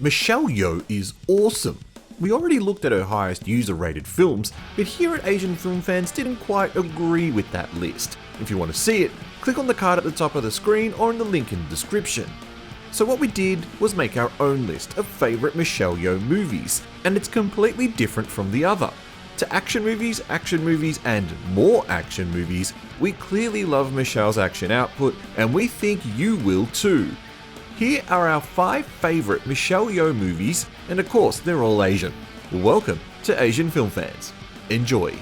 Michelle Yeoh is awesome. We already looked at her highest user-rated films, but here at Asian Film Fans didn't quite agree with that list. If you want to see it, click on the card at the top of the screen or in the link in the description. So what we did was make our own list of favourite Michelle Yeoh movies, and it's completely different from the other. To action movies, and more action movies, we clearly love Michelle's action output, and we think you will too. Here are our 5 favourite Michelle Yeoh movies, and of course they're all Asian. Welcome to Asian Film Fans. Enjoy.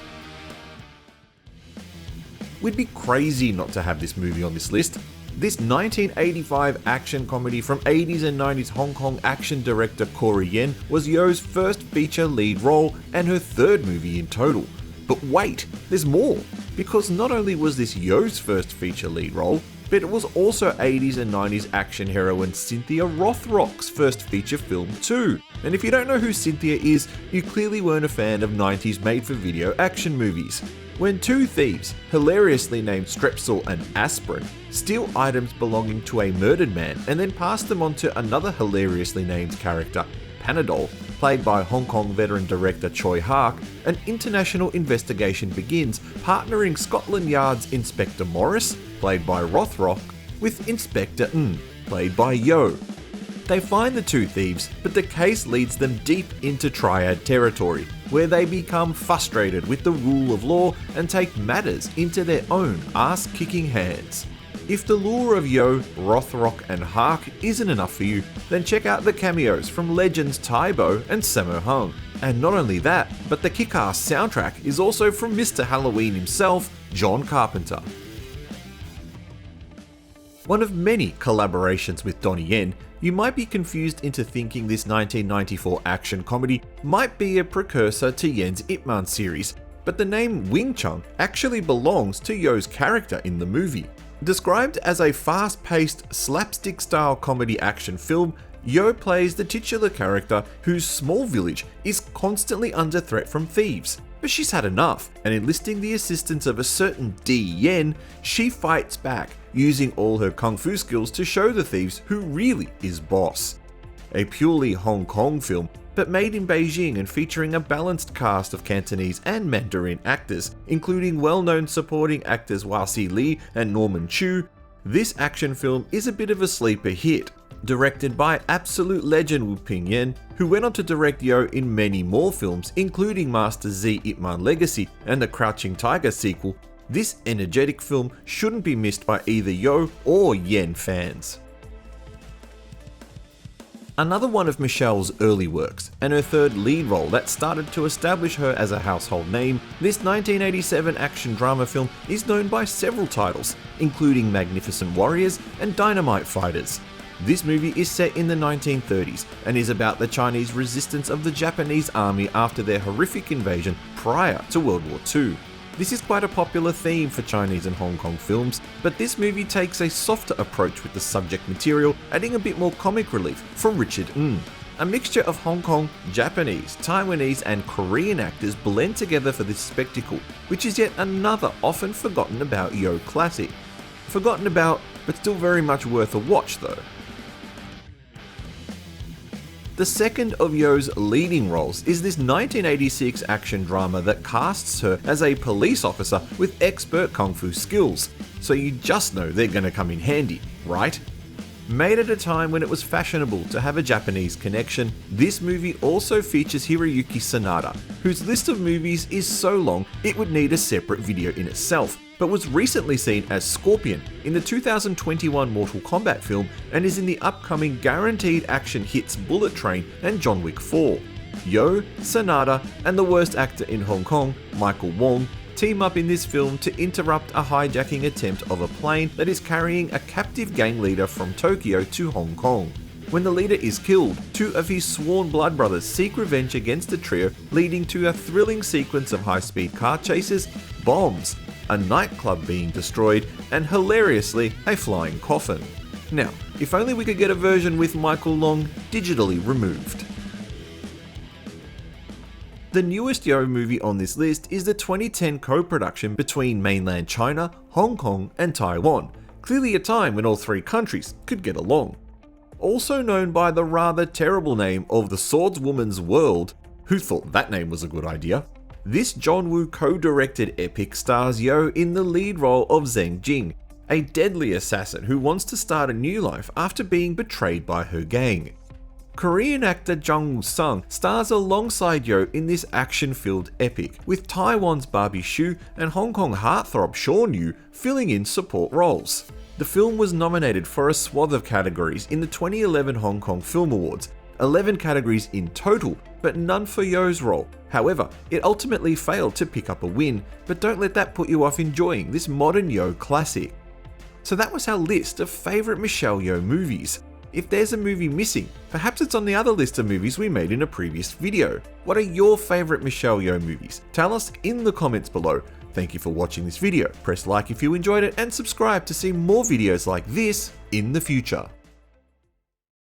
We'd be crazy not to have this movie on this list. This 1985 action comedy from 80s and 90s Hong Kong action director Corey Yuen was Yeoh's first feature lead role and her 3rd movie in total. But wait, there's more, because not only was this Yeoh's first feature lead role, but it was also 80s and 90s action heroine Cynthia Rothrock's first feature film too. And if you don't know who Cynthia is, you clearly weren't a fan of 90s made-for-video action movies. When 2 thieves, hilariously named Strepsil and Aspirin, steal items belonging to a murdered man and then pass them on to another hilariously named character, Panadol, played by Hong Kong veteran director Choi Hark, an international investigation begins, partnering Scotland Yard's Inspector Morris, played by Rothrock, with Inspector Ng, played by Yeoh. They find the 2 thieves, but the case leads them deep into triad territory, where they become frustrated with the rule of law and take matters into their own ass-kicking hands. If the lure of Yeoh, Rothrock and Hark isn't enough for you, then check out the cameos from legends Taibo and Sammo Hung. And not only that, but the kick-ass soundtrack is also from Mr. Halloween himself, John Carpenter. One of many collaborations with Donnie Yen, you might be confused into thinking this 1994 action comedy might be a precursor to Yen's Ip Man series, but the name Wing Chun actually belongs to Yeoh's character in the movie. Described as a fast-paced, slapstick-style comedy action film, Yeoh plays the titular character whose small village is constantly under threat from thieves. But she's had enough, and enlisting the assistance of a certain D Yen, she fights back, using all her kung fu skills to show the thieves who really is boss. A purely Hong Kong film, but made in Beijing and featuring a balanced cast of Cantonese and Mandarin actors, including well-known supporting actors Wasi Lee and Norman Chu, this action film is a bit of a sleeper hit. Directed by absolute legend Wu Ping-yen, who went on to direct Yeoh in many more films, including Master Z Ip Man Legacy and the Crouching Tiger sequel, this energetic film shouldn't be missed by either Yeoh or Yen fans. Another one of Michelle's early works, and her 3rd lead role that started to establish her as a household name, this 1987 action drama film is known by several titles, including Magnificent Warriors and Dynamite Fighters. This movie is set in the 1930s and is about the Chinese resistance of the Japanese army after their horrific invasion prior to World War II. This is quite a popular theme for Chinese and Hong Kong films, but this movie takes a softer approach with the subject material, adding a bit more comic relief from Richard Ng. A mixture of Hong Kong, Japanese, Taiwanese and Korean actors blend together for this spectacle, which is yet another often forgotten about Yeoh classic. Forgotten about, but still very much worth a watch though. The second of Yeoh's leading roles is this 1986 action drama that casts her as a police officer with expert kung fu skills, so you just know they're gonna come in handy, right? Made at a time when it was fashionable to have a Japanese connection, this movie also features Hiroyuki Sanada, whose list of movies is so long it would need a separate video in itself, but was recently seen as Scorpion in the 2021 Mortal Kombat film and is in the upcoming guaranteed action hits Bullet Train and John Wick 4. Yeoh, Sanada, and the worst actor in Hong Kong, Michael Wong, team up in this film to interrupt a hijacking attempt of a plane that is carrying a captive gang leader from Tokyo to Hong Kong. When the leader is killed, 2 of his sworn blood brothers seek revenge against the trio, leading to a thrilling sequence of high-speed car chases, bombs, a nightclub being destroyed, and hilariously, a flying coffin. Now, if only we could get a version with Michael Long digitally removed. The newest Yeoh movie on this list is the 2010 co-production between mainland China, Hong Kong and Taiwan, clearly a time when all 3 countries could get along. also known by the rather terrible name of The Swordswoman's World. Who thought that name was a good idea? This John Woo co-directed epic stars Yeoh in the lead role of Zheng Jing, a deadly assassin who wants to start a new life after being betrayed by her gang. Korean actor Jung Woo-sung stars alongside Yeoh in this action-filled epic, with Taiwan's Barbie Hsu and Hong Kong heartthrob Sean Yu filling in support roles. The film was nominated for a swath of categories in the 2011 Hong Kong Film Awards, 11 categories in total, but none for Yeoh's role. However, it ultimately failed to pick up a win, but don't let that put you off enjoying this modern Yeoh classic. So that was our list of favourite Michelle Yeoh movies. If there's a movie missing, perhaps it's on the other list of movies we made in a previous video. What are your favourite Michelle Yeoh movies? Tell us in the comments below. Thank you for watching this video. Press like if you enjoyed it and subscribe to see more videos like this in the future.